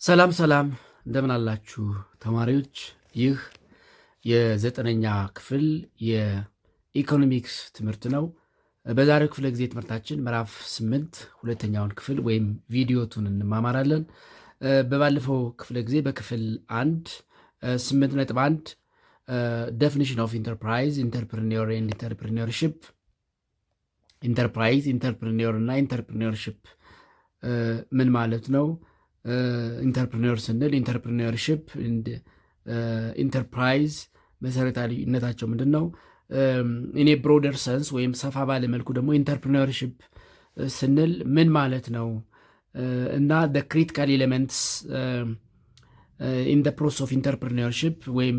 ሰላም ሰላም እንደምን አላችሁ ተማሪዎች? ይህ የዘጠነኛ ክፍል የኢኮኖሚክስ ትምህርት ነው። በዛሬው ክፍለ ጊዜ ትምህርታችን ምዕራፍ 8 ሁለተኛውን ክፍል ወይም ቪዲዮቱን እንማማራለን። በባለፈው ክፍለ ጊዜ በክፍል 1 8.1 ዴፊኒሽን ኦፍ ኢንተርፕራይዝ፣ ኢንተርፕሪኒዮር ኤንድ ኢንተርፕሪኒዮርሺፕ፣ ኢንተርፕራይዝ፣ ኢንተርፕሪኒዮር እና ኢንተርፕሪኒዮርሺፕ ምን ማለት ነው? ኢንተርፕሪነር ስንል ኢንተርፕሪነርሺፕ ኢንተርፕራይዝ መሰረታዊነታቸው ምንድን ነው? እኔ ብሮደር ሰንስ ወይም ሰፋ ባለ መልኩ ደግሞ ኢንተርፕሪነርሺፕ ስንል ምን ማለት ነው እና ክሪቲካል ኤሌመንትስ ኢን ፕሮሰስ ኦፍ ኢንተርፕሪነርሺፕ ወይም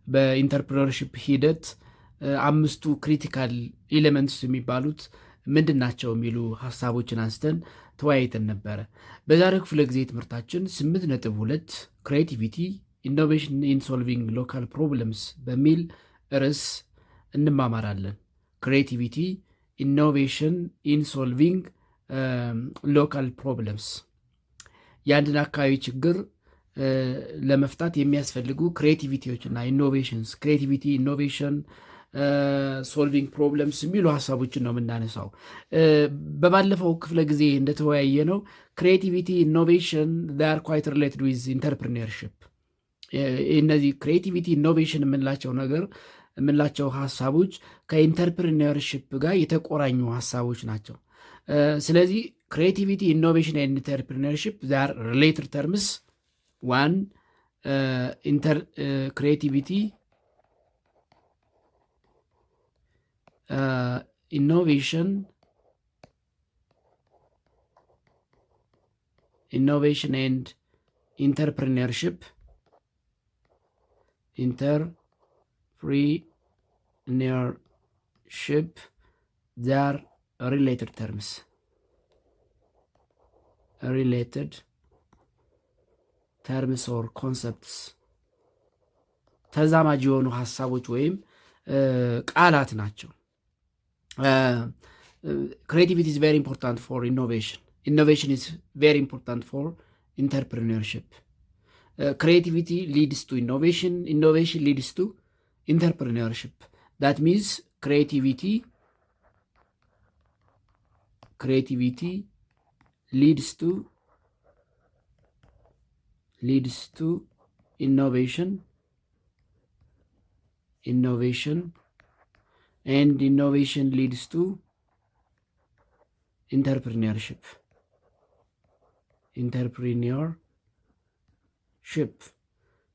በኢንተርፕሪነርሺፕ ሂደት አምስቱ ክሪቲካል ኤሌመንትስ የሚባሉት ምንድን ናቸው የሚሉ ሀሳቦችን አንስተን ተወያይተን ነበረ። በዛሬው ክፍለ ጊዜ ትምህርታችን 8.2 ክሬቲቪቲ ኢኖቬሽን ኢን ሶልቪንግ ሎካል ፕሮብለምስ በሚል ርዕስ እንማማራለን። ክሬቲቪቲ ኢኖቬሽን ኢን ሶልቪንግ ሎካል ፕሮብለምስ፣ የአንድን አካባቢ ችግር ለመፍታት የሚያስፈልጉ ክሬቲቪቲዎች እና ኢኖቬሽንስ፣ ክሬቲቪቲ ኢኖቬሽን ሶልቪንግ ፕሮብለምስ የሚሉ ሀሳቦችን ነው የምናነሳው። በባለፈው ክፍለ ጊዜ እንደተወያየ ነው ክሬቲቪቲ ኢኖቬሽን ር ኳይት ሪሌትድ ዊዝ ኢንተርፕሪነርሺፕ። እነዚህ ክሬቲቪቲ ኢኖቬሽን የምንላቸው ሀሳቦች ከኢንተርፕሪነርሺፕ ጋር የተቆራኙ ሀሳቦች ናቸው። ስለዚህ ክሬቲቪቲ ኢኖቬሽን ኤንድ ኢንተርፕሪነርሺፕ ር ሪሌትድ ተርምስ ዋን ክሬቲቪቲ innovation and entrepreneurship, they are related terms or concepts ተዛማጅ የሆኑ ሀሳቦች ወይም ቃላት ናቸው። Creativity is very important for innovation. Innovation is very important for entrepreneurship. Creativity leads to innovation. Innovation leads to entrepreneurship. That means creativity leads to innovation, and innovation leads to entrepreneurship.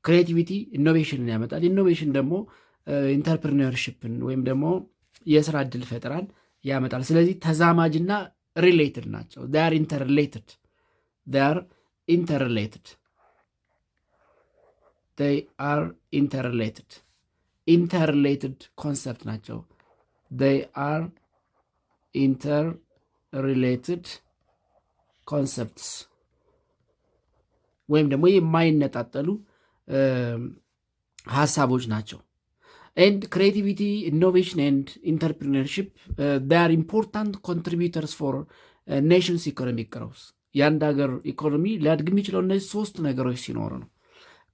ክሬቲቪቲ ኢኖቬሽንን ያመጣል። ኢኖቬሽን ደግሞ ኢንተርፕሪነርሺፕን ወይም ደግሞ የስራ ዕድል ፈጠራን ያመጣል። ስለዚህ ተዛማጅና ሪሌትድ ናቸው። ኢንተርሪሌትድ ኮንሰፕት ናቸው። they are interrelated concepts ወይም ደግሞ የማይነጣጠሉ ሀሳቦች ናቸው። and creativity, innovation and entrepreneurship they are important contributors for nation's economic growth. የአንድ ሀገር ኢኮኖሚ ሊያድግ የሚችለው እነዚህ ሶስት ነገሮች ሲኖሩ ነው።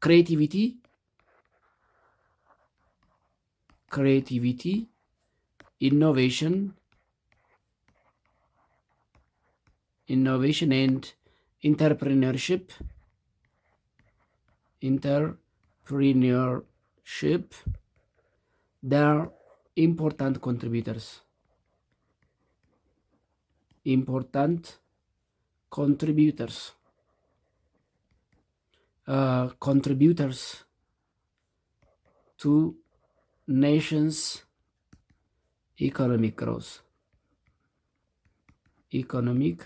creativity innovation and entrepreneurship they are important contributors to nations ኢኮኖሚክ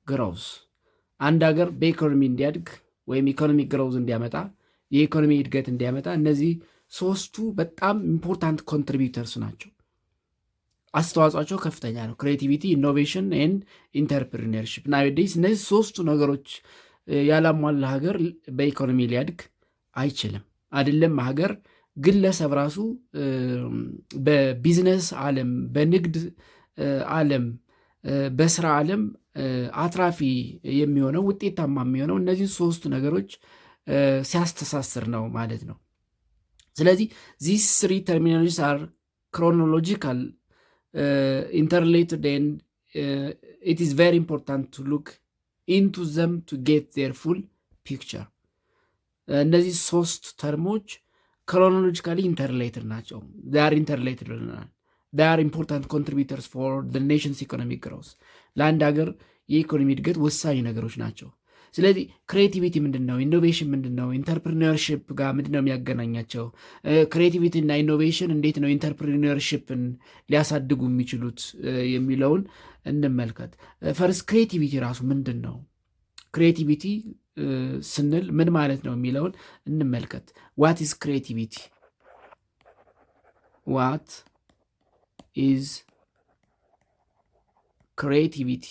ግሮውዝ አንድ ሀገር በኢኮኖሚ እንዲያድግ ወይም ኢኮኖሚክ ግሮውዝ እንዲያመጣ የኢኮኖሚ እድገት እንዲያመጣ እነዚህ ሶስቱ በጣም ኢምፖርታንት ኮንትሪቢዩተርስ ናቸው። አስተዋጽኦቸው ከፍተኛ ነው። ክሬቲቪቲ፣ ኢኖቬሽን ኤንድ ኢንተርፕሪነርሺፕ ናዊዴይስ እነዚህ ሶስቱ ነገሮች ያላሟላ ሀገር በኢኮኖሚ ሊያድግ አይችልም። አይደለም ሀገር ግለሰብ ራሱ በቢዝነስ ዓለም በንግድ ዓለም በስራ ዓለም አትራፊ የሚሆነው ውጤታማ የሚሆነው እነዚህ ሶስቱ ነገሮች ሲያስተሳስር ነው ማለት ነው። ስለዚህ ዚስ ስሪ ተርሚኖሎጂስ አር ክሮኖሎጂካል ኢንተርሌትድ ኤንድ ኢት ኢዝ ቬሪ ኢምፖርታንት ቱ ሉክ ኢንቱ ዘም ቱ ጌት ዜር ፉል ፒክቸር። እነዚህ ሶስት ተርሞች ክሮኖሎጂካሊ ኢንተርሌትድ ናቸው። ር ኢንተርሌትድ ብለናል። ር ኢምፖርታንት ኮንትሪቢተርስ ፎር ኔሽንስ ኢኮኖሚክ ግሮውስ፣ ለአንድ ሀገር የኢኮኖሚ እድገት ወሳኝ ነገሮች ናቸው። ስለዚህ ክሬቲቪቲ ምንድን ነው? ኢኖቬሽን ምንድን ነው? ኢንተርፕሪነርሽፕ ጋር ምንድን ነው የሚያገናኛቸው? ክሬቲቪቲ እና ኢኖቬሽን እንዴት ነው ኢንተርፕሪነርሽፕን ሊያሳድጉ የሚችሉት የሚለውን እንመልከት። ፈርስት ክሬቲቪቲ ራሱ ምንድን ነው? ክሬቲቪቲ ስንል ምን ማለት ነው የሚለውን እንመልከት። ዋት ኢዝ ክሬቲቪቲ? ዋት ኢዝ ክሬቲቪቲ?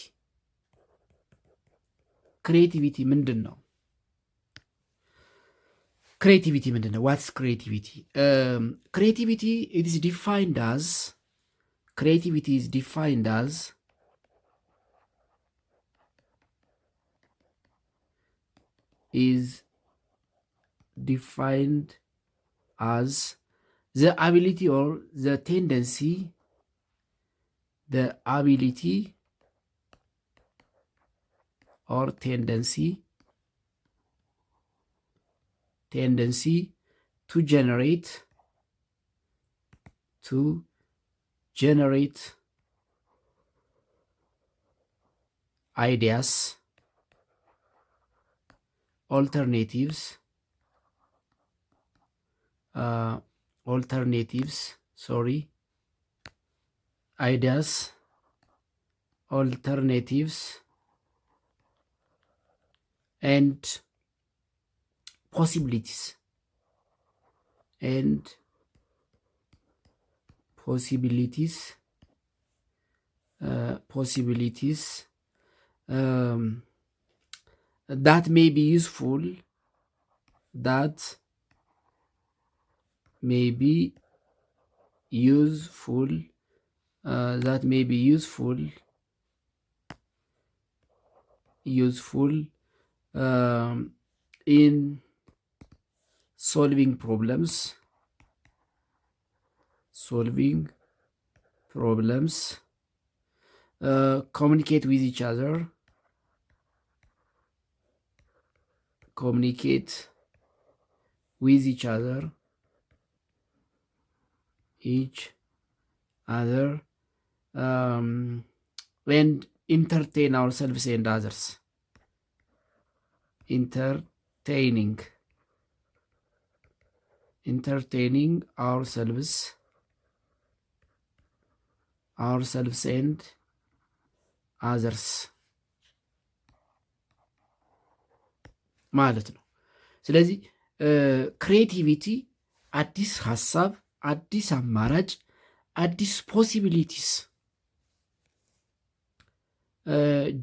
ክሬቲቪቲ ምንድን ነው? ክሬቲቪቲ ምንድን ነው? ዋትስ ክሬቲቪቲ? ክሬቲቪቲ ኢዝ ዲፋይንድ አዝ ክሬቲቪቲ ኢዝ ዲፋይንድ አዝ the ability or the tendency or tendency to generate ideas, alternatives, ideas, alternatives, and possibilities, that may be useful, in solving problems, communicate with each other, and entertain ourselves and others. Entertaining ourselves and others ማለት ነው። ስለዚህ ክሬቲቪቲ አዲስ ሀሳብ፣ አዲስ አማራጭ፣ አዲስ ፖሲቢሊቲስ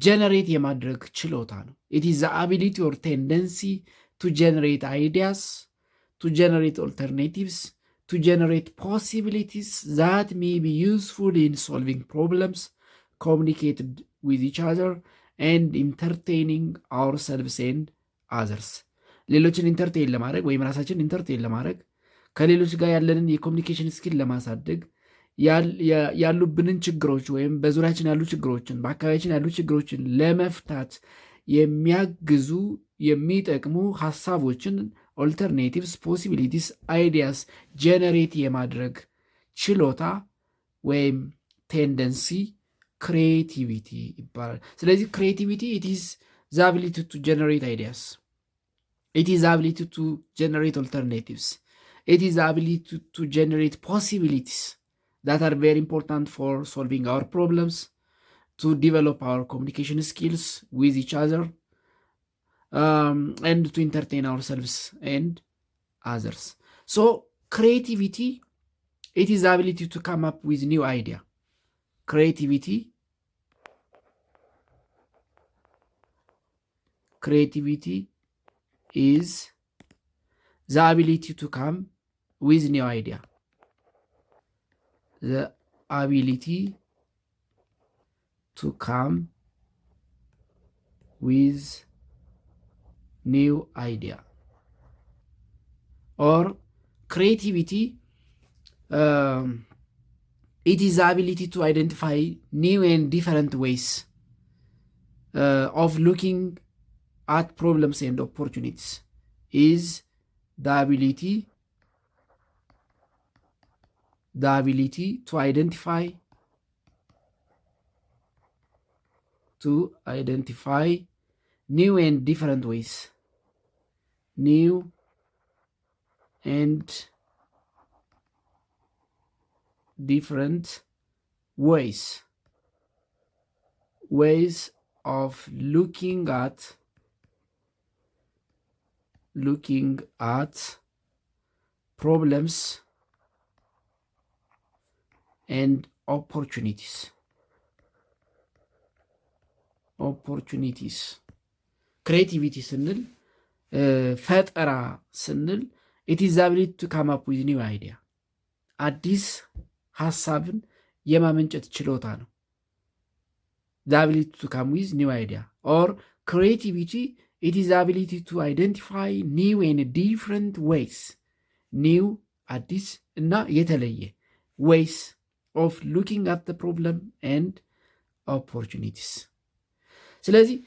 ጀነሬት የማድረግ ችሎታ ነው። ኢት ኢዝ ዘ አቢሊቲ ኦር ቴንደንሲ ቱ ጀነሬት አይዲያስ፣ ቱ ጀነሬት ኦልተርኔቲቭስ፣ ቱ ጀነሬት ፖሲቢሊቲስ ዛት ሜይ ቢ ዩዝፉል ኢን ሶልቪንግ ፕሮብለምስ፣ ኮሚኒኬትድ ዊዝ ኢች አዘር ኤንድ ኢንተርቴኒንግ አወርሰልቭስ ኤንድ አዘርስ። ሌሎችን ኢንተርቴን ለማድረግ ወይም ራሳችን ኢንተርቴን ለማድረግ ከሌሎች ጋር ያለንን የኮሚኒኬሽን ስኪል ለማሳደግ ያሉብንን ችግሮች ወይም በዙሪያችን ያሉ ችግሮችን በአካባቢያችን ያሉ ችግሮችን ለመፍታት የሚያግዙ የሚጠቅሙ ሀሳቦችን ኦልተርኔቲቭስ፣ ፖሲቢሊቲስ፣ አይዲያስ ጀነሬት የማድረግ ችሎታ ወይም ቴንደንሲ ክሬቲቪቲ ይባላል። ስለዚህ ክሬቲቪቲ ኢት ኢዝ ዘ አቢሊቲ ቱ ጀነሬት አይዲያስ፣ ኢት ኢዝ ዘ አቢሊቲ ቱ ጀነሬት ኦልተርኔቲቭስ፣ ኢት ኢዝ ዘ አቢሊቲ ቱ ጀነሬት ፖሲቢሊቲስ that are very important for solving our problems, to develop our communication skills with each other, and to entertain ourselves and others. So creativity, it is the ability to come up with new idea. Creativity is the ability to come with new idea. The ability to come with new idea. Or creativity, it is the ability to identify new and different ways of looking at problems and opportunities. Is the ability to identify new and different ways. New and different ways of looking at problems and opportunities. ክሬቲቪቲ ስንል ፈጠራ ስንል it is the ability to come up with new idea, አዲስ ሀሳብን የማመንጨት ችሎታ ነው። the ability to come with new idea. Or creativity, it is the ability to identify new and different ways, new አዲስ እና የተለየ ways of looking at the problem and opportunities. ስለዚህ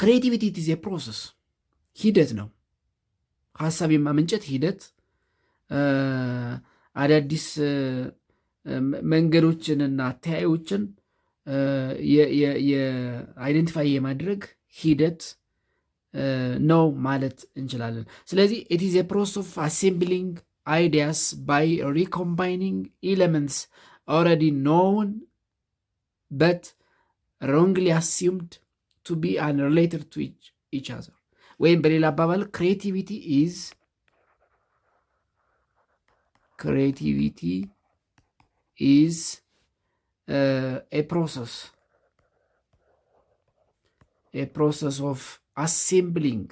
ክሬቲቪቲ ኢዝ ኤ ፕሮሰስ፣ ሂደት ነው። ሀሳብ የማመንጨት ሂደት፣ አዳዲስ መንገዶችንና አተያዮችን የአይደንቲፋይ የማድረግ ሂደት ነው ማለት እንችላለን። ስለዚህ ኢት ኢዝ ኤ ፕሮሰስ ኦፍ አሴምብሊንግ ideas by recombining elements already known but wrongly assumed to be unrelated to each other. ወይም በሌላ አባባል creativity is a process of assembling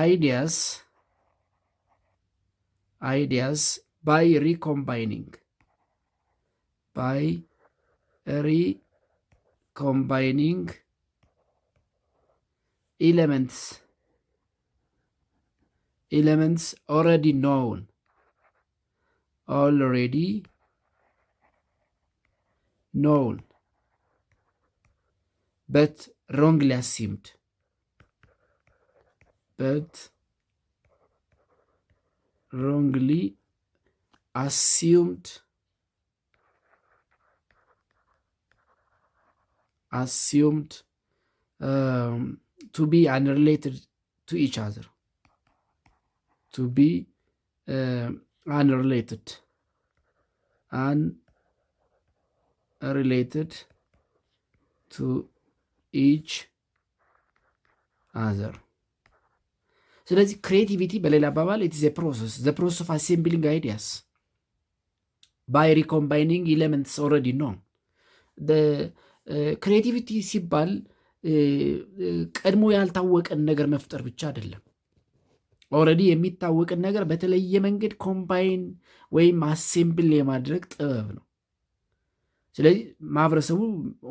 ideas by recombining elements already known but wrongly assumed. Assumed to be unrelated to each other. Unrelated to each other. ስለዚህ ክሬቲቪቲ በሌላ አባባል ኢት ኢዝ ኤ ፕሮሰስ ዘ ፕሮሰስ ኦፍ አሴምብሊንግ አይዲያስ ባይ ሪኮምባይኒንግ ኤሌመንትስ ኦልሬዲ ኖን። ክሬቲቪቲ ሲባል ቀድሞ ያልታወቀን ነገር መፍጠር ብቻ አይደለም። ኦልሬዲ የሚታወቅን ነገር በተለየ መንገድ ኮምባይን ወይም አሴምብል የማድረግ ጥበብ ነው። ስለዚህ ማህበረሰቡ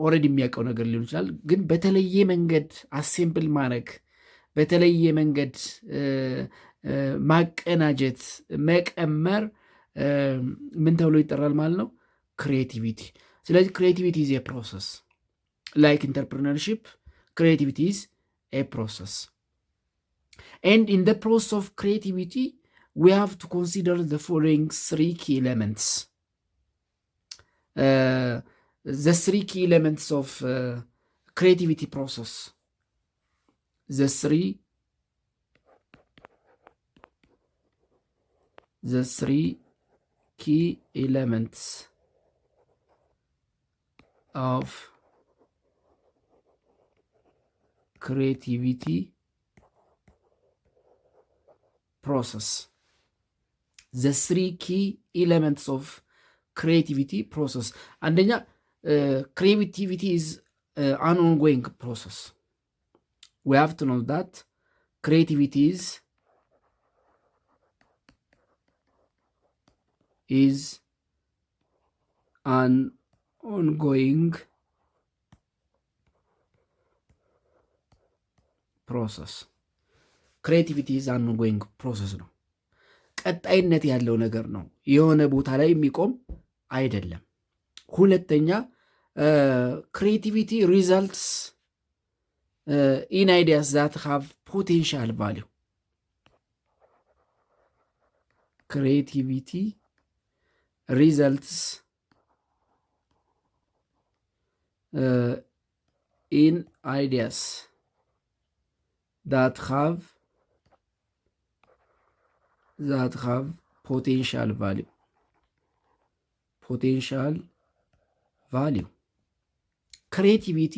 ኦልሬዲ የሚያውቀው ነገር ሊሆን ይችላል፣ ግን በተለየ መንገድ አሴምብል ማድረግ፣ በተለየ መንገድ ማቀናጀት፣ መቀመር ምን ተብሎ ይጠራል ማለት ነው? ክሬቲቪቲ። ስለዚህ ክሬቲቪቲ ኢዝ ኤ ፕሮሰስ ላይክ ኢንተርፕረነርሺፕ። ክሬቲቪቲ ኢዝ ኤ ፕሮሰስ and in the process of creativity we have to consider the following three key elements. The three key elements of creativity process. The three key elements of creativity process. The three key elements of creativity process. አንደኛ creativity is an ongoing process. We have to know that creativity is is an ongoing process. ክሬቲቪቲ ኢዝ አን ኦንጎይንግ ፕሮሰስ ነው። ቀጣይነት ያለው ነገር ነው። የሆነ ቦታ ላይ የሚቆም አይደለም። ሁለተኛ ክሬቲቪቲ ሪዛልትስ ኢን አይዲያስ ዛት ሃቭ ፖቴንሻል ቫሊዩ። ክሬቲቪቲ ሪዛልትስ ኢን አይዲያስ that have potential value. ክሬቲቪቲ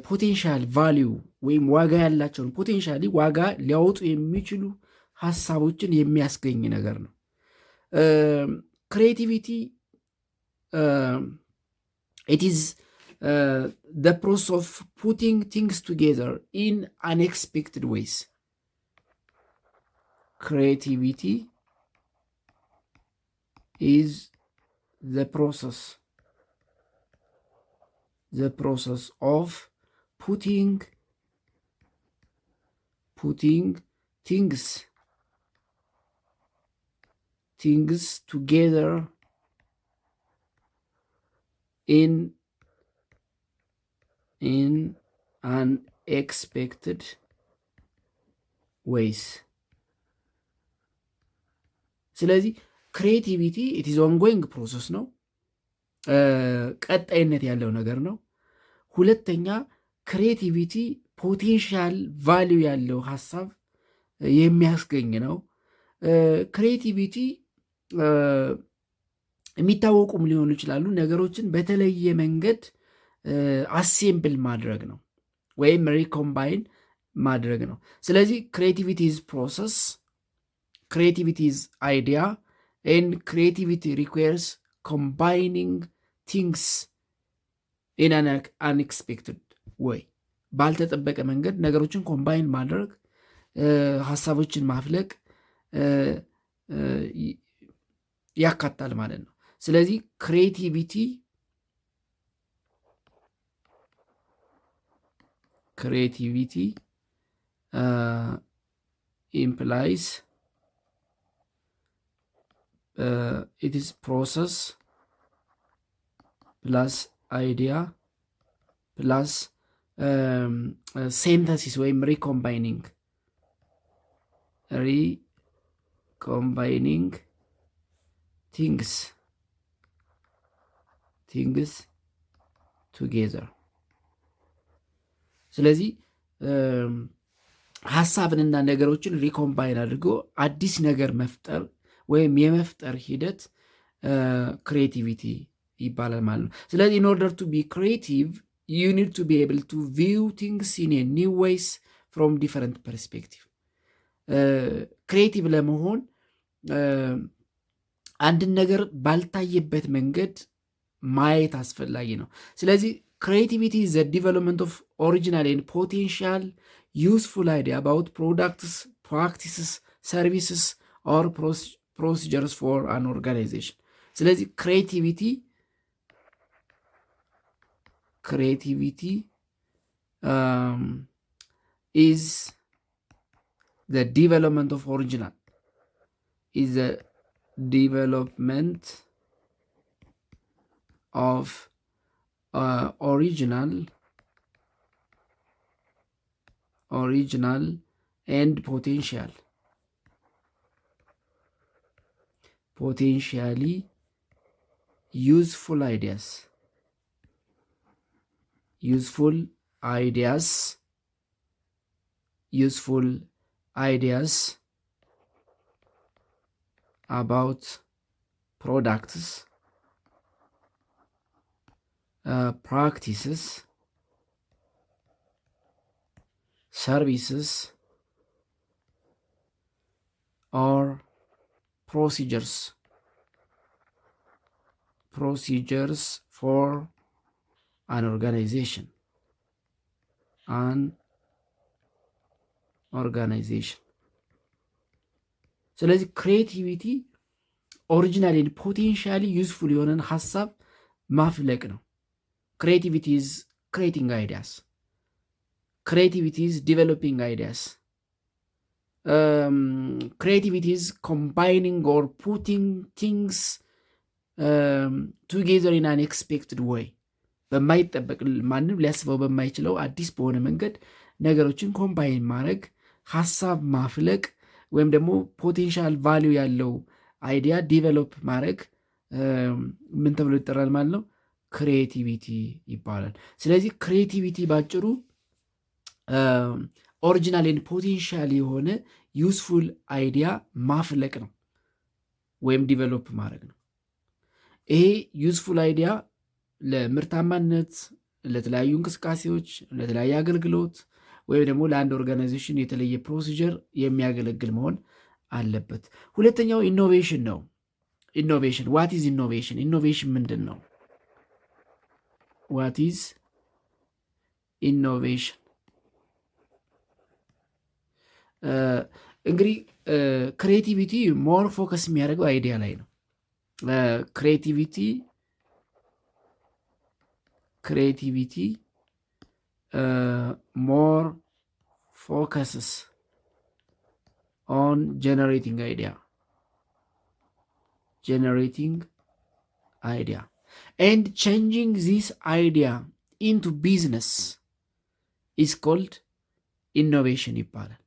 ፖቴንሻል ቫሊዩ ወይም ዋጋ ያላቸውን ፖቴንሻሊ ዋጋ ሊያወጡ የሚችሉ ሀሳቦችን የሚያስገኝ ነገር ነው። ክሬቲቪቲ it is the process of putting things together in unexpected ways. Creativity is the process of putting things together in unexpected ways. ስለዚህ ክሬቲቪቲ ኢት ኢዝ ኦንጎይንግ ፕሮሰስ ነው። ቀጣይነት ያለው ነገር ነው። ሁለተኛ ክሬቲቪቲ ፖቴንሻል ቫሊዩ ያለው ሀሳብ የሚያስገኝ ነው። ክሬቲቪቲ የሚታወቁም ሊሆኑ ይችላሉ። ነገሮችን በተለየ መንገድ አሴምብል ማድረግ ነው ወይም ሪኮምባይን ማድረግ ነው። ስለዚህ ክሬቲቪቲ ኢዝ ፕሮሰስ፣ ክሬቲቪቲ ኢዝ አይዲያ ኤንድ ክሬቲቪቲ ሪኩዌርስ ኮምባይኒንግ ቲንግስ ኢን አን አንኤክስፔክትድ ወይ። ባልተጠበቀ መንገድ ነገሮችን ኮምባይን ማድረግ፣ ሀሳቦችን ማፍለቅ ያካታል ማለት ነው። ስለዚህ ክሬቲቪቲ implies it is process plus idea plus synthesis ወይም recombining things together። ስለዚህ ሀሳብንና ነገሮችን ሪኮምባይን አድርጎ አዲስ ነገር መፍጠር ወይም የመፍጠር ሂደት ክሬቲቪቲ ይባላል ማለት ነው። ስለዚህ ኢን ኦርደር ቱ ቢ ክሬቲቭ ዩ ኒድ ቱ ቢ ኤብል ቱ ቪው ቲንግስ ኢን ኒው ዌይስ ፍሮም ዲፈረንት ፐርስፔክቲቭ። ክሬቲቭ ለመሆን አንድን ነገር ባልታየበት መንገድ ማየት አስፈላጊ ነው። ስለዚህ creativity is the development of original and potential useful idea about products, practices, services or procedures for an organization. ስለዚህ creativity is the development of original original and potentially useful ideas about products, practices, services or procedures for an organization. ስለዚህ ክሬቲቪቲ ኦሪጂናሊ ፖቴንሻሊ ዩዝፉል የሆነን ሀሳብ ማፍለቅ ነው። ክሬቲቪቲ ኢዝ ክሬቲንግ አይዲያስ፣ ክሬቲቪቲ ኢዝ ዲቨሎፒንግ አይዲያስ፣ ክሬቲቪቲ ኢዝ ኮምባይኒንግ ኦር ፑቲንግ ቲንግስ ቱጌዘር ኢን አን ኤክስፔክትድ ወይ፣ በማይጠበቅ ማንም ሊያስበው በማይችለው አዲስ በሆነ መንገድ ነገሮችን ኮምባይን ማድረግ፣ ሀሳብ ማፍለቅ ወይም ደግሞ ፖቴንሻል ቫሊዩ ያለው አይዲያ ዲቨሎፕ ማድረግ ምን ተብሎ ይጠራል ማለት ነው? ክሬቲቪቲ ይባላል። ስለዚህ ክሬቲቪቲ ባጭሩ ኦሪጂናልን ፖቴንሻል የሆነ ዩስፉል አይዲያ ማፍለቅ ነው ወይም ዲቨሎፕ ማድረግ ነው። ይሄ ዩስፉል አይዲያ ለምርታማነት፣ ለተለያዩ እንቅስቃሴዎች፣ ለተለያየ አገልግሎት ወይም ደግሞ ለአንድ ኦርጋናይዜሽን የተለየ ፕሮሲጀር የሚያገለግል መሆን አለበት። ሁለተኛው ኢኖቬሽን ነው። ኢኖቬሽን ዋት ኢዝ ኢኖቬሽን? ኢኖቬሽን ምንድን ነው? ዋት ኢዝ ኢኖቬሽን? እንግዲህ ክሬቲቪቲ ሞር ፎከስ የሚያደርገው አይዲያ ላይ ነው። ክሬቲቪቲ ሞር ፎከስስ on generating idea and changing this idea into business is called innovation ይባላል።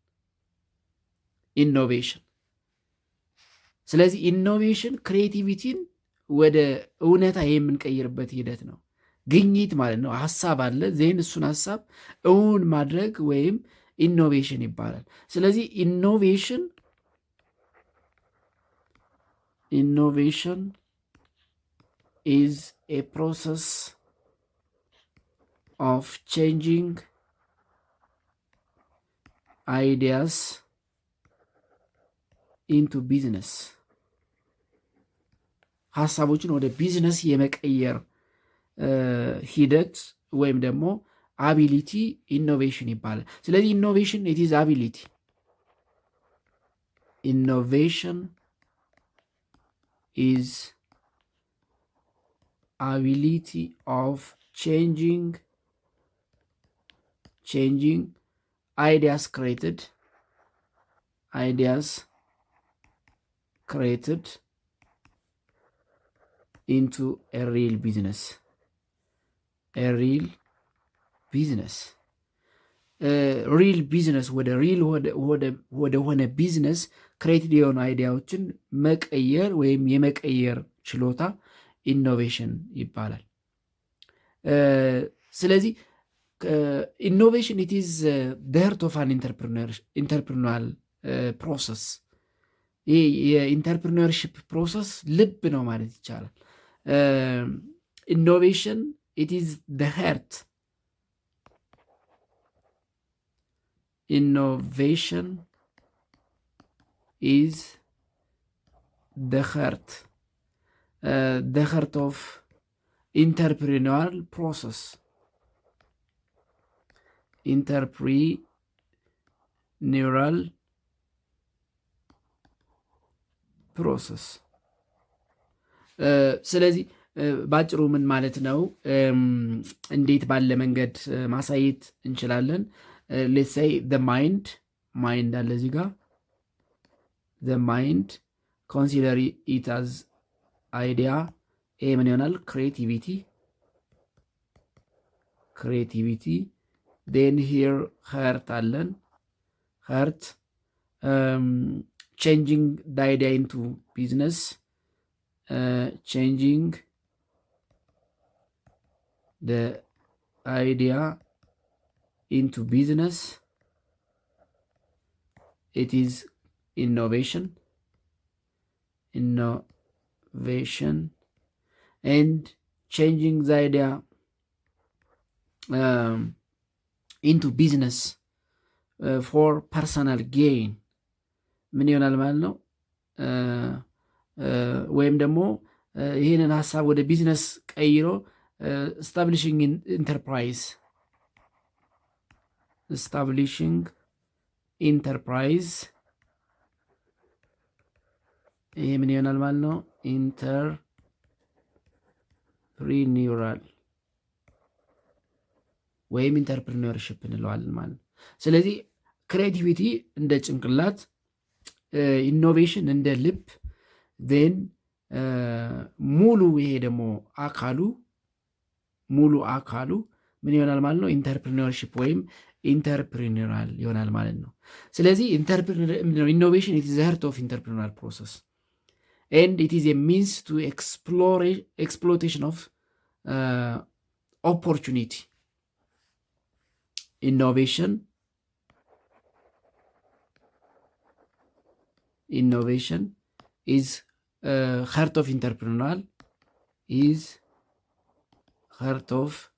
ኢኖቬሽን። ስለዚህ ኢኖቬሽን ክሬቲቪቲን ወደ እውነታ የምንቀይርበት ሂደት ነው። ግኝት ማለት ነው። ሀሳብ አለ ዜን እሱን ሀሳብ እውን ማድረግ ወይም ኢኖቬሽን ይባላል። ስለዚህ ኢኖቬሽን is a process of changing ideas into business. ሀሳቦችን ወደ ቢዝነስ የመቀየር ሂደት ወይም ደግሞ አቢሊቲ ኢኖቬሽን ይባላል። ስለዚህ ኢኖቬሽን ኢት ኢዝ አቢሊቲ። ኢኖቬሽን ኢዝ አቢሊቲ ኦፍ ቼንጂንግ ideas created into a real business. ሪል ቢዝነስ ወደ ሆነ ቢዝነስ ክሬቲቭ የሆኑ አይዲያዎችን መቀየር ወይም የመቀየር ችሎታ ኢኖቬሽን ይባላል። ስለዚህ ኢኖቬሽን ኢት ኢዝ ዘ ሄርት ኦፍ አን ኢንተርፕሪነሪያል ፕሮሰስ። ይህ የኢንተርፕሪነርሽፕ ፕሮሰስ ልብ ነው ማለት ይቻላል። ኢኖቬሽን it is the heart. Innovation is the heart of entrepreneurial process. ስለዚህ ባጭሩ ምን ማለት ነው? እንዴት ባለ መንገድ ማሳየት እንችላለን? ሌትስ ሴይ ዘ ማይንድ አለ እዚህ ጋር። ዘ ማይንድ ኮንሲደር ኢት አዝ አይዲያ። ይሄ ምን ይሆናል? ክሬቲቪቲ። ዴን ሂር ሀርት አለን። ሀርት ቼንጂንግ ዘ አይዲያ ኢንቱ ቢዝነስ። changing the idea into business, it is innovation. And changing the idea into business for personal gain ምን ይሆናል ማለት ነው? ወይም ደግሞ ይህንን ሀሳብ ወደ ቢዝነስ ቀይሮ ስታብሊሽንግ ኢንተርፕራይዝ ይሄ ምን ይሆናል ማለት ነው? ኢንተርፕሪኒውራል ወይም ኢንተርፕሪኒውርሽፕ እንለዋለን ማለት ነው። ስለዚህ ክሬቲቪቲ እንደ ጭንቅላት፣ ኢኖቬሽን እንደ ልብ፣ ዜን ሙሉ ይሄ ደግሞ ሙሉ አካሉ ምን ይሆናል ማለት ነው? ኢንተርፕሪኒውርሽፕ ወይም ኢንተርፕሪኒውራል ይሆናል ማለት ነው። ስለዚህ ኢኖቬሽን ኢት ኢዝ ዘ ሀርት ኦፍ ኢንተርፕሪኒውራል ፕሮሰስ ኤንድ ኢት ኢዝ ኤ ሚንስ ቱ ኤክስፕሎቴሽን ኦፍ ኦፖርቹኒቲ። ኢኖቬሽን ኢዝ heart of entrepreneurial is heart of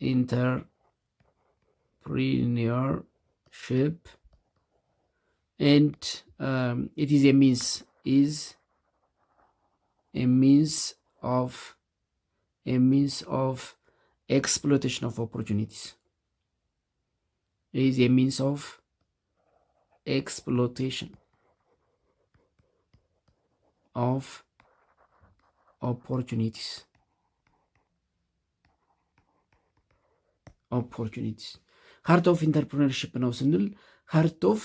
entrepreneurship and it is a means of exploitation of opportunities. It is a means of exploitation of opportunities. ሃርት ኦፍ ኢንተርፕሪነርሽፕ ነው ስንል ሃርት ኦፍ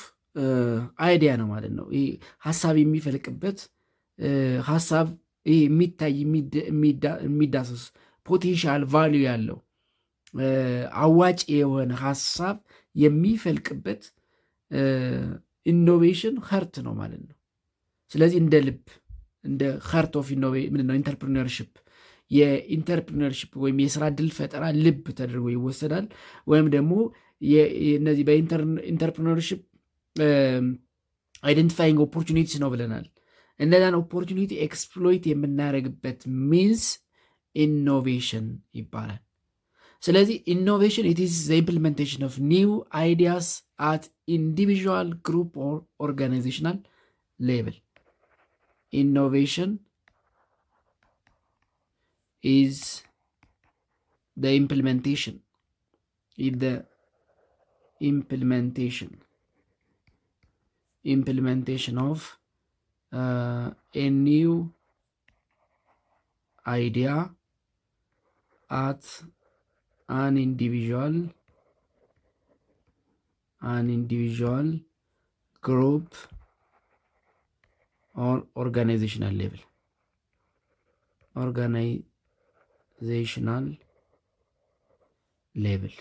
አይዲያ ነው ማለት ነው። ይህ ሀሳብ የሚፈልቅበት ሀሳብ የሚታይ የሚዳሰስ ፖቴንሻል ቫሊዩ ያለው አዋጭ የሆነ ሀሳብ የሚፈልቅበት ኢኖቬሽን ሃርት ነው ማለት ነው። ስለዚህ እንደ ልብ እንደ ሃርት ኦፍ ምንድነው ኢንተርፕሪነርሽፕ የኢንተርፕሪነርሽፕ ወይም የስራ እድል ፈጠራ ልብ ተደርጎ ይወሰዳል። ወይም ደግሞ እነዚህ በኢንተርፕሪነርሽፕ አይደንቲፋይንግ ኦፖርቹኒቲስ ነው ብለናል። እነዛን ኦፖርቹኒቲ ኤክስፕሎይት የምናደርግበት ሚንስ ኢኖቬሽን ይባላል። ስለዚህ ኢኖቬሽን ኢት ኢዝ ዘ ኢምፕሊሜንቴሽን ኦፍ ኒው አይዲያስ አት ኢንዲቪዥዋል ግሩፕ ኦር ኦርጋናይዜሽናል ሌቭል። Innovation is the implementation of a new idea at an individual group or organizational level. Organizational level.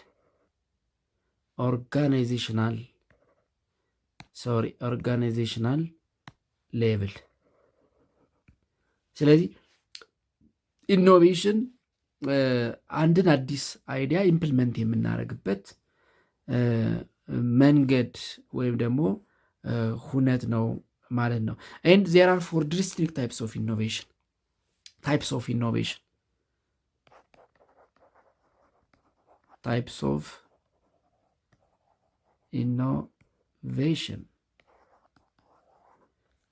ስለዚህ ኢኖቬሽን አንድን አዲስ አይዲያ ኢምፕልመንት የምናደርግበት መንገድ ወይም ደግሞ ሁነት ነው ማለት ነው። and there are 4 distinct types of innovation. Types of innovation.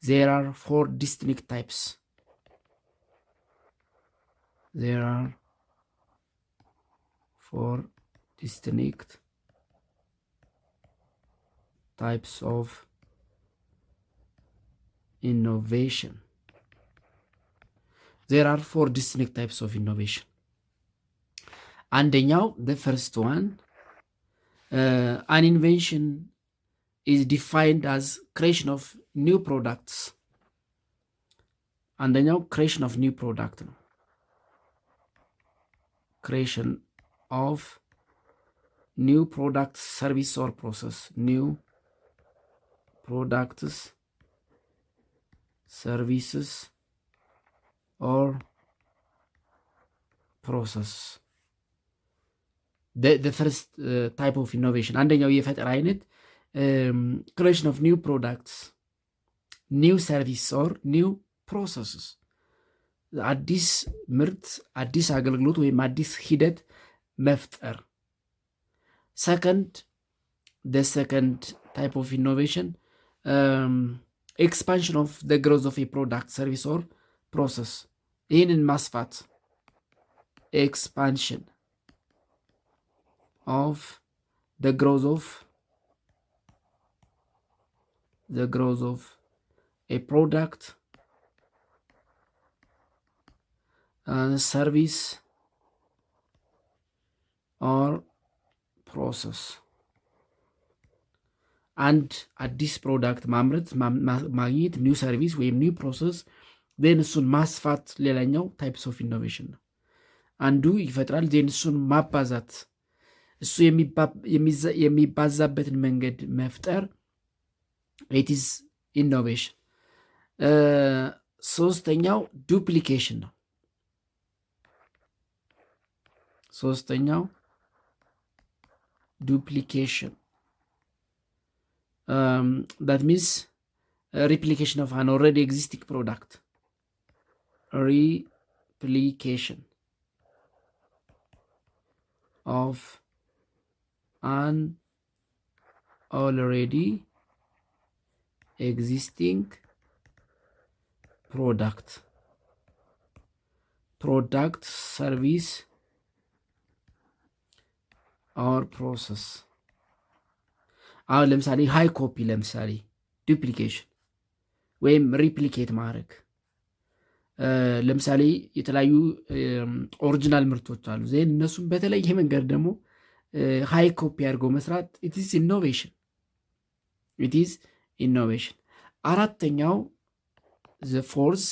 There are 4 distinct types. There are 4 distinct types of innovation. There are 4 distinct types of innovation. አንደኛው the first one, an invention is defined as creation of new products. አንደኛው creation of new product ነው። creation of new products, service or process. New products, services or process. The first type of innovation, አንደኛው የፈጠራ አይነት creation of new products, new service or new processes. አዲስ ምርት፣ አዲስ አገልግሎት ወይም አዲስ ሂደት መፍጠር። the second type of innovation, expansion of the growth of a product, service or process. ይህንን ማስፋት። expansion of the growth of a product, ሰርቪስ ኦር ፕሮሰስ። አንድ አዲስ ፕሮዳክት ማምረት ማግኘት፣ ኒው ሰርቪስ ወይም ኒው ፕሮሰስ ዜን እሱን ማስፋት ሌላኛው ታይፕስ ኦፍ ኢኖቬሽን ነው። አንዱ ይፈጥራል ዜን እሱን ማባዛት፣ እሱ የሚባዛበትን መንገድ መፍጠር ኢትስ ኢኖቬሽን። ሶስተኛው ዱፕሊኬሽን ነው። ሶስተኛው ዱፕሊኬሽን that means replication of an already existing product. Replication of an already existing product, service or process. አሁን ለምሳሌ ሃይ ኮፒ፣ ለምሳሌ ዱፕሊኬሽን ወይም ሪፕሊኬት ማድረግ። ለምሳሌ የተለያዩ ኦሪጂናል ምርቶች አሉ ዜን እነሱም በተለየ መንገድ ደግሞ ሃይ ኮፒ አድርገው መስራት ኢትስ ኢኖቬሽን። አራተኛው ዘ ፎርዝ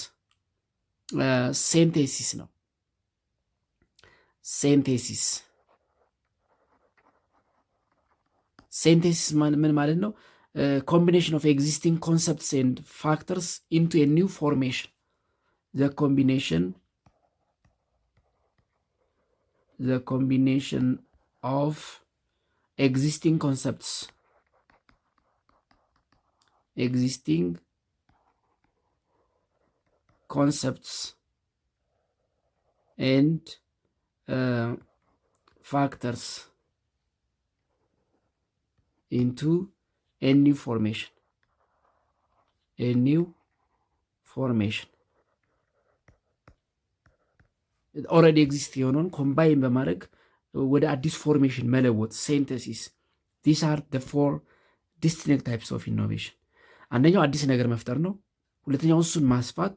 ሴንቴሲስ ነው። ሴንቴሲስ ምን ማለት ነው? ኮምቢኔሽን ኦፍ ኤግዚስቲንግ ኮንሰፕትስ ኤንድ ፋክተርስ ኢንቱ ኤ ኒው ፎርሜሽን። ዘ ኮምቢኔሽን ኦፍ ኤግዚስቲንግ ኮንሰፕትስ ኤንድ ፋክተርስ into a new formation. ኦልሬዲ ኤግዚስት የሆነውን ኮምባይን በማድረግ ወደ አዲስ ፎርሜሽን መለወጥ ሴንተሲስ። ዲስ አር the four distinct types of innovation። አንደኛው አዲስ ነገር መፍጠር ነው። ሁለተኛው እሱን ማስፋት።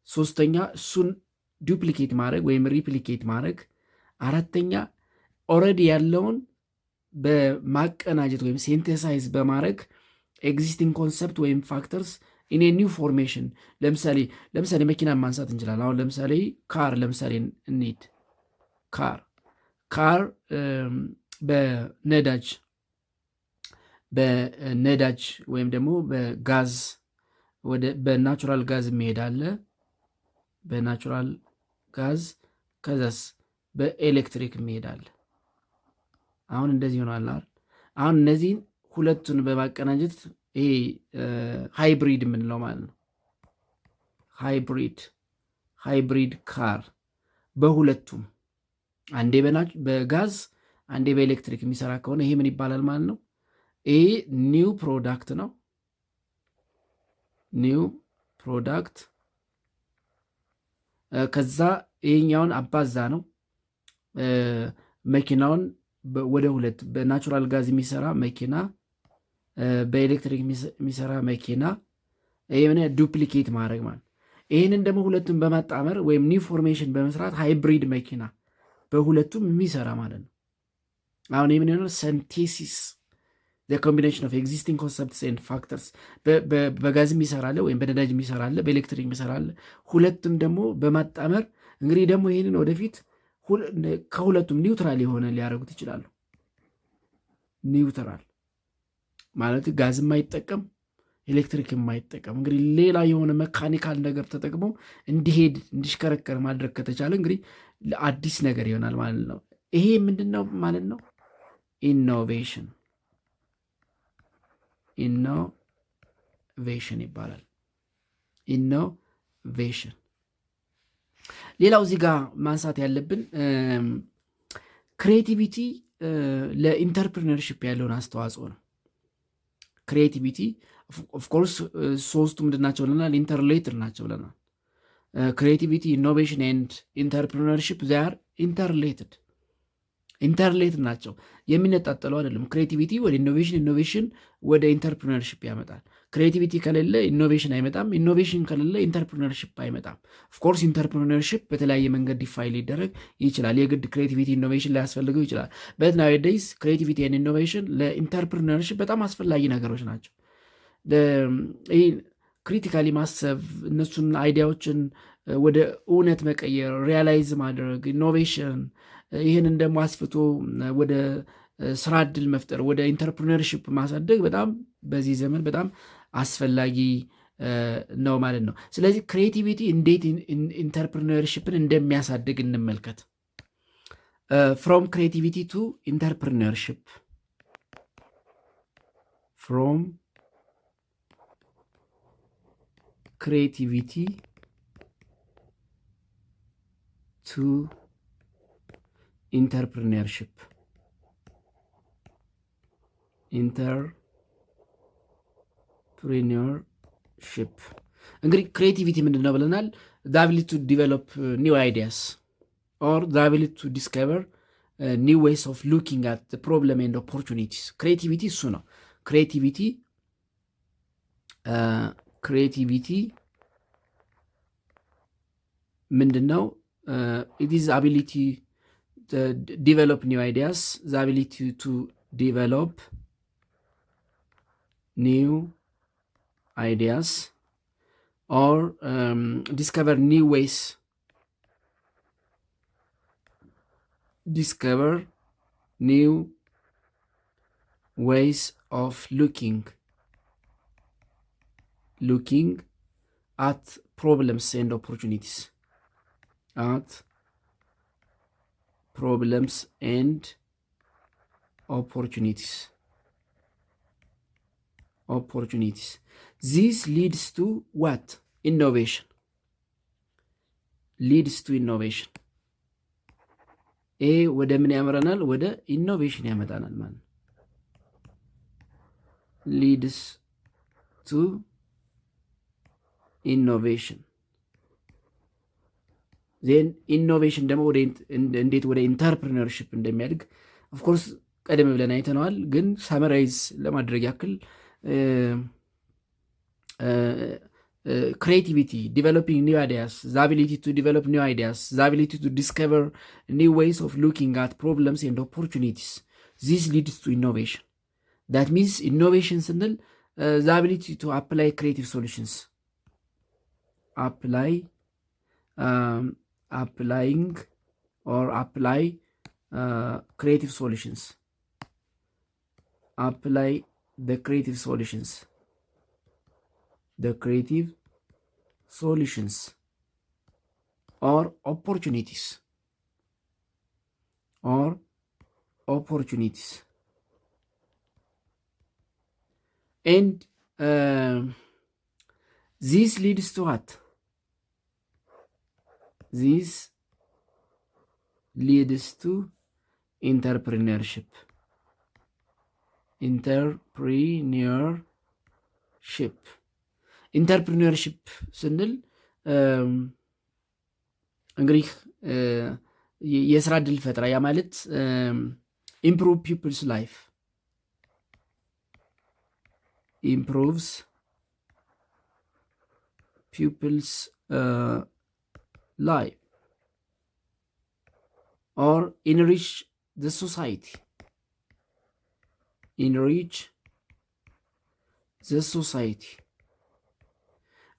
ሶስተኛ እሱን ዱፕሊኬት ማድረግ ወይም ሪፕሊኬት ማድረግ። አራተኛ ኦልሬዲ ያለውን በማቀናጀት ወይም ሴንቴሳይዝ በማድረግ ኤግዚስቲንግ ኮንሰፕት ወይም ፋክተርስ ኢን ኒው ፎርሜሽን። ለምሳሌ መኪና ማንሳት እንችላለን። አሁን ለምሳሌ ካር እንሂድ። ካር በነዳጅ ወይም ደግሞ በጋዝ በናቹራል ጋዝ የሚሄድ አለ። በናቹራል ጋዝ ከዛስ በኤሌክትሪክ የሚሄድ አለ። አሁን እንደዚህ ሆኗል። አሁን እነዚህን ሁለቱን በማቀናጀት ይሄ ሃይብሪድ የምንለው ማለት ነው። ሃይብሪድ ካር በሁለቱም አንዴ በጋዝ አንዴ በኤሌክትሪክ የሚሰራ ከሆነ ይሄ ምን ይባላል ማለት ነው? ይሄ ኒው ፕሮዳክት ነው። ኒው ፕሮዳክት ከዛ ይሄኛውን አባዛ ነው። መኪናውን ወደ ሁለት በናቹራል ጋዝ የሚሰራ መኪና፣ በኤሌክትሪክ የሚሰራ መኪና። ይሄ ዱፕሊኬት ማድረግ ማለት። ይህንን ደግሞ ሁለቱም በማጣመር ወይም ኒው ፎርሜሽን በመስራት ሃይብሪድ መኪና በሁለቱም የሚሰራ ማለት ነው። አሁን ይህ ምን ይሆናል? ሰንቴሲስ the combination of existing concepts and factors። በጋዝ የሚሰራለ ወይም በነዳጅ የሚሰራለ፣ በኤሌክትሪክ የሚሰራለ፣ ሁለቱም ደግሞ በማጣመር እንግዲህ ደግሞ ይህንን ወደፊት ከሁለቱም ኒውትራል የሆነ ሊያደርጉት ይችላሉ። ኒውትራል ማለት ጋዝ የማይጠቀም ኤሌክትሪክ የማይጠቀም እንግዲህ ሌላ የሆነ መካኒካል ነገር ተጠቅሞ እንዲሄድ እንዲሽከረከር ማድረግ ከተቻለ እንግዲህ አዲስ ነገር ይሆናል ማለት ነው። ይሄ ምንድን ነው ማለት ነው? ኢኖቬሽን ይባላል። ኢኖቬሽን። ሌላው እዚህ ጋር ማንሳት ያለብን ክሬቲቪቲ ለኢንተርፕሪነርሺፕ ያለውን አስተዋጽኦ ነው። ክሬቲቪቲ ኦፍኮርስ ሶስቱ ምንድን ናቸው ብለናል? ኢንተርሌትድ ናቸው ብለናል። ክሬቲቪቲ፣ ኢኖቬሽን ኤንድ ኢንተርፕሪነርሺፕ ዛር ኢንተርሌትድ። ኢንተርሌት ናቸው፣ የሚነጣጠሉ አይደለም። ክሬቲቪቲ ወደ ኢኖቬሽን፣ ኢኖቬሽን ወደ ኢንተርፕሪነርሽፕ ያመጣል። ክሬቲቪቲ ከሌለ ኢኖቬሽን አይመጣም፣ ኢኖቬሽን ከሌለ ኢንተርፕሪነርሽፕ አይመጣም። ኦፍኮርስ ኢንተርፕሪነርሽፕ በተለያየ መንገድ ዲፋይን ሊደረግ ይችላል። የግድ ክሬቲቪቲ ኢኖቬሽን ላያስፈልገው ይችላል። በት ናውዴይስ ክሬቲቪቲ ኤንድ ኢኖቬሽን ለኢንተርፕሪነርሽፕ በጣም አስፈላጊ ነገሮች ናቸው። ይህ ክሪቲካሊ ማሰብ፣ እነሱን አይዲያዎችን ወደ እውነት መቀየር፣ ሪያላይዝ ማድረግ፣ ኢኖቬሽን፣ ይህንን ደግሞ አስፍቶ ወደ ስራ እድል መፍጠር፣ ወደ ኢንተርፕሪነርሽፕ ማሳደግ በጣም በዚህ ዘመን በጣም አስፈላጊ ነው ማለት ነው። ስለዚህ ክሬቲቪቲ እንዴት ኢንተርፕሪነርሽፕን እንደሚያሳድግ እንመልከት። ፍሮም ክሬቲቪቲ ቱ ኢንተርፕሪነርሽፕ፣ ፍሮም ክሬቲቪቲ ቱ ኢንተርፕሪነርሽፕ እንግዲህ ክሬቲቪቲ ምንድን ነው ብለናል? ዘ አቢሊቲ ቱ ዲቨሎፕ ኒው አይዲያስ ኦር ዘ አቢሊቲ ቱ ዲስከቨር ኒው ዌይስ ኦፍ ሉኪንግ አት ፕሮብለም ኤንድ ኦፖርቹኒቲስ። ክሬቲቪቲ እሱ ነው። ክሬቲቪቲ ምንድን ነው? ኢት ኢዝ አቢሊቲ ዲቨሎፕ ኒው አይዲያስ፣ ዘ አቢሊቲ ቱ ዲቨሎፕ new ideas or discover new ways of looking at problems and opportunities, This leads to what? Innovation. ወደ ምን ያመራናል? ወደ ኢኖቬሽን ያመጣናል ማለት ነው። leads to innovation. ዜን ኢኖቬሽን ደግሞ እንዴት ወደ ኢንተርፕሪነርሽፕ እንደሚያድግ ኦፍኮርስ ቀደም ብለን አይተነዋል። ግን ሳመራይዝ ለማድረግ ያክል creativity, developing new ideas, the ability to develop new ideas, the ability to discover new ways of looking at problems and opportunities. This leads to innovation. That means innovation ስንል the ability to apply creative solutions. Applying or apply creative solutions. Apply the creative solutions or opportunities and this leads to what? This leads to entrepreneurship. ኢንተርፕሪነርሽፕ ስንል እንግዲህ የስራ እድል ፈጠራ፣ ያ ማለት ኢምፕሩቭ ፒፕልስ ላይፍ፣ ኢምፕሩቭስ ፒፕልስ ላይፍ ኦር ኢንሪች ዘ ሶሳይቲ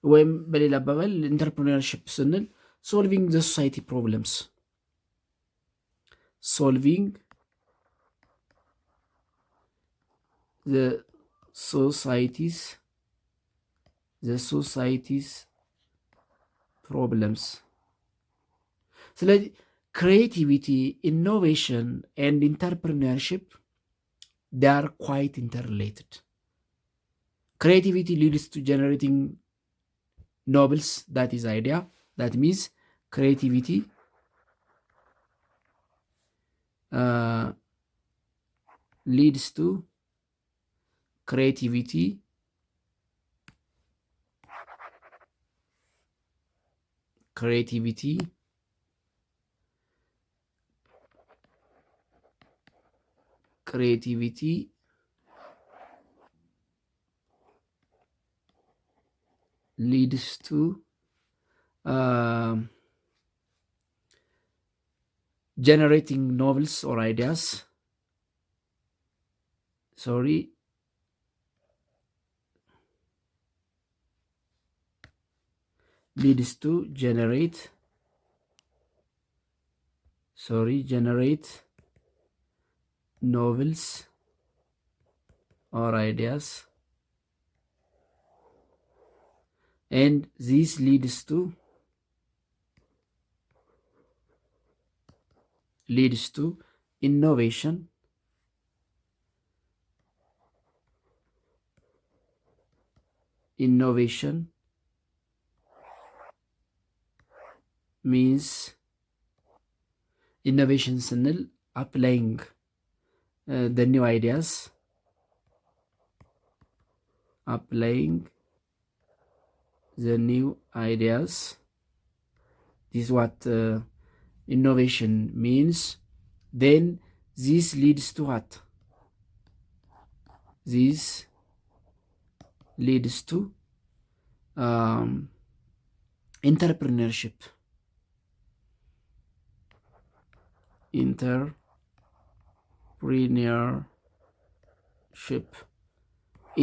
ወይም በሌላ አባባል ኢንተርፕሪነርሽፕ ስንል ሶልቪንግ ዘ ሶሳይቲ ፕሮብለምስ፣ ሶልቪንግ ዘ ሶሳይቲስ ፕሮብለምስ። ስለዚህ ክሪኤቲቪቲ፣ ኢኖቬሽን ኤንድ ኢንተርፕሪነርሽፕ they are quite interrelated. Creativity leads to generating novels, that is idea. That means creativity leads to creativity creativity leads to generating novels or ideas. Leads to generate novels or ideas, and this leads to innovation, means innovation ስንል applying the new ideas, this is what innovation means. Then this leads to what? This leads to entrepreneurship.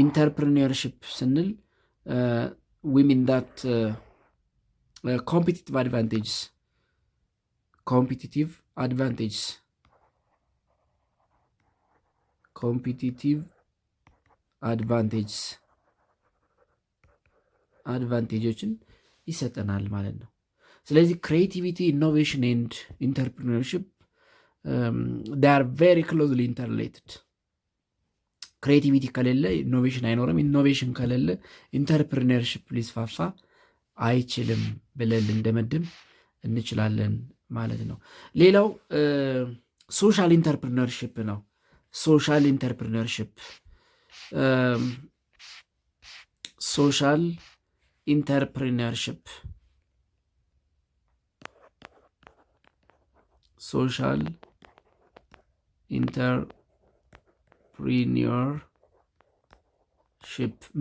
Entrepreneurship ስንል we mean that competitive advantages አድቫንቴጆችን ይሰጠናል ማለት ነው። ስለዚህ ክሬቲቪቲ፣ ኢኖቬሽን ኤንድ ኢንተርፕሪነርሺፕ they are very closely interrelated። ክሬቲቪቲ ከሌለ ኢኖቬሽን አይኖርም። ኢኖቬሽን ከሌለ ኢንተርፕሪነርሺፕ ሊስፋፋ አይችልም ብለን ልንደመድም እንችላለን ማለት ነው። ሌላው ሶሻል ኢንተርፕሪነርሺፕ ነው። ሶሻል ኢንተርፕሪነርሺፕ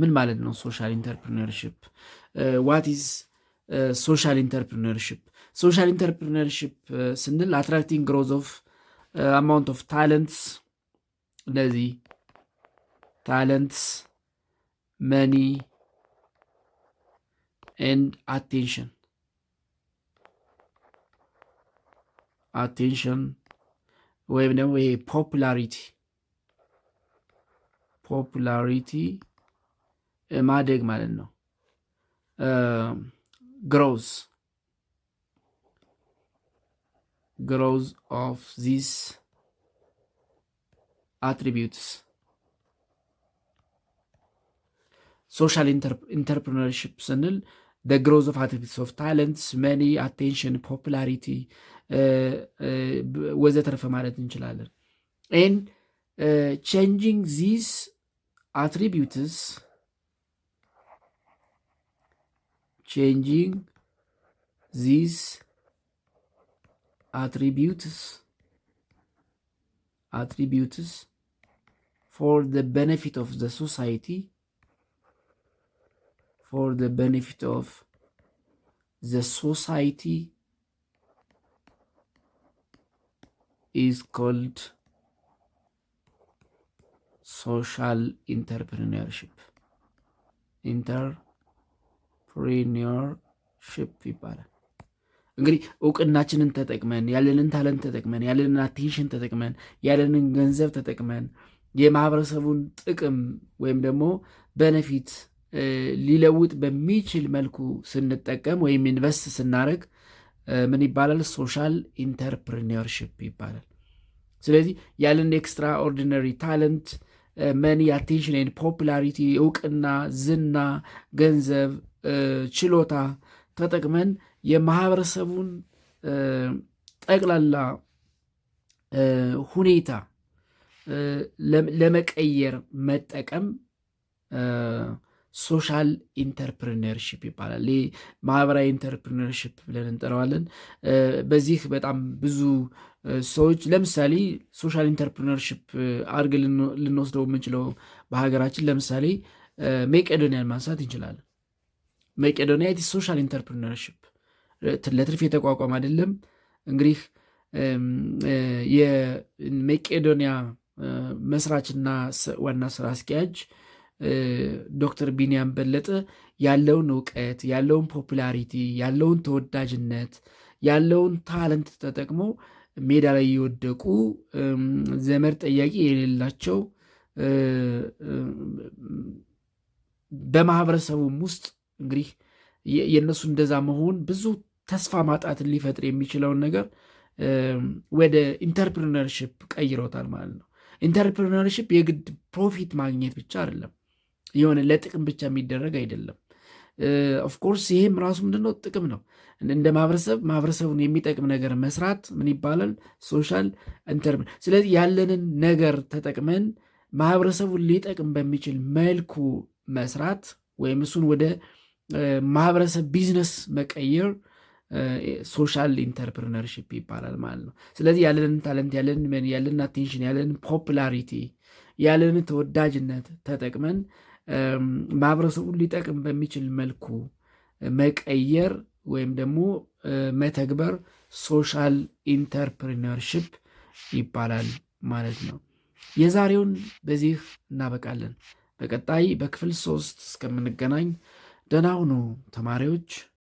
ምን ማለት ነው? ሶሻል ኢንተርፕሪነርሺፕ ዋት ኢዝ ሶሻል ኢንተርፕሪነርሺፕ? ሶሻል ኢንተርፕሪነርሺፕ ስንል አትራክቲንግ ግሮዝ ኦፍ አማውንት ኦፍ ታለንትስ፣ እነዚህ ታለንትስ፣ መኒ ኤንድ አቴንሽን ወይም ደግሞ ይሄ ፖፑላሪቲ ማደግ ማለት ነው። growth of these attributes. ሶሻል ኢንተርፕሪነርሺፕ ስንል the growth of attributes of talents, money, attention, popularity ወዘተርፈ ማለት እንችላለን። and changing these attributes for the benefit of the society, is called social entrepreneurship ይባላል። እንግዲህ እውቅናችንን ተጠቅመን ያለንን ታለንት ተጠቅመን ያለንን አቴንሽን ተጠቅመን ያለንን ገንዘብ ተጠቅመን የማህበረሰቡን ጥቅም ወይም ደግሞ በነፊት ሊለውጥ በሚችል መልኩ ስንጠቀም ወይም ኢንቨስት ስናደርግ ምን ይባላል? ሶሻል ኢንተርፕሪነርሺፕ ይባላል። ስለዚህ ያለን ኤክስትራ ኦርዲነሪ ታለንት፣ መኒ፣ አቴንሽን ኤንድ ፖፑላሪቲ፣ እውቅና፣ ዝና፣ ገንዘብ፣ ችሎታ ተጠቅመን የማህበረሰቡን ጠቅላላ ሁኔታ ለመቀየር መጠቀም ሶሻል ኢንተርፕሪነርሺፕ ይባላል። ይህ ማህበራዊ ኢንተርፕሪነርሺፕ ብለን እንጠራዋለን። በዚህ በጣም ብዙ ሰዎች ለምሳሌ ሶሻል ኢንተርፕሪነርሺፕ አድርገን ልንወስደው የምንችለው በሀገራችን ለምሳሌ መቄዶንያን ማንሳት እንችላለን። መቄዶንያ ሶሻል ኢንተርፕሪነርሺፕ ለትርፍ የተቋቋመ አይደለም። እንግዲህ የመቄዶንያ መስራችና ዋና ስራ አስኪያጅ ዶክተር ቢንያም በለጠ ያለውን እውቀት፣ ያለውን ፖፑላሪቲ፣ ያለውን ተወዳጅነት፣ ያለውን ታለንት ተጠቅሞ ሜዳ ላይ የወደቁ ዘመድ ጠያቂ የሌላቸው በማህበረሰቡም ውስጥ እንግዲህ የእነሱ እንደዛ መሆን ብዙ ተስፋ ማጣትን ሊፈጥር የሚችለውን ነገር ወደ ኢንተርፕሪነርሽፕ ቀይረውታል ማለት ነው። ኢንተርፕሪነርሽፕ የግድ ፕሮፊት ማግኘት ብቻ አይደለም፣ የሆነ ለጥቅም ብቻ የሚደረግ አይደለም። ኦፍኮርስ ይሄም ራሱ ምንድነው ጥቅም ነው። እንደ ማህበረሰቡን የሚጠቅም ነገር መስራት ምን ይባላል? ሶሻል ኢንተርፕሪነር። ስለዚህ ያለንን ነገር ተጠቅመን ማህበረሰቡን ሊጠቅም በሚችል መልኩ መስራት ወይም እሱን ወደ ማህበረሰብ ቢዝነስ መቀየር ሶሻል ኢንተርፕሪነርሺፕ ይባላል ማለት ነው። ስለዚህ ያለንን ታለንት፣ ያለንን አቴንሽን፣ ያለንን ፖፑላሪቲ፣ ያለንን ተወዳጅነት ተጠቅመን ማህበረሰቡን ሊጠቅም በሚችል መልኩ መቀየር ወይም ደግሞ መተግበር ሶሻል ኢንተርፕሪነርሺፕ ይባላል ማለት ነው። የዛሬውን በዚህ እናበቃለን። በቀጣይ በክፍል 3 እስከምንገናኝ ደህና ሁኑ ተማሪዎች።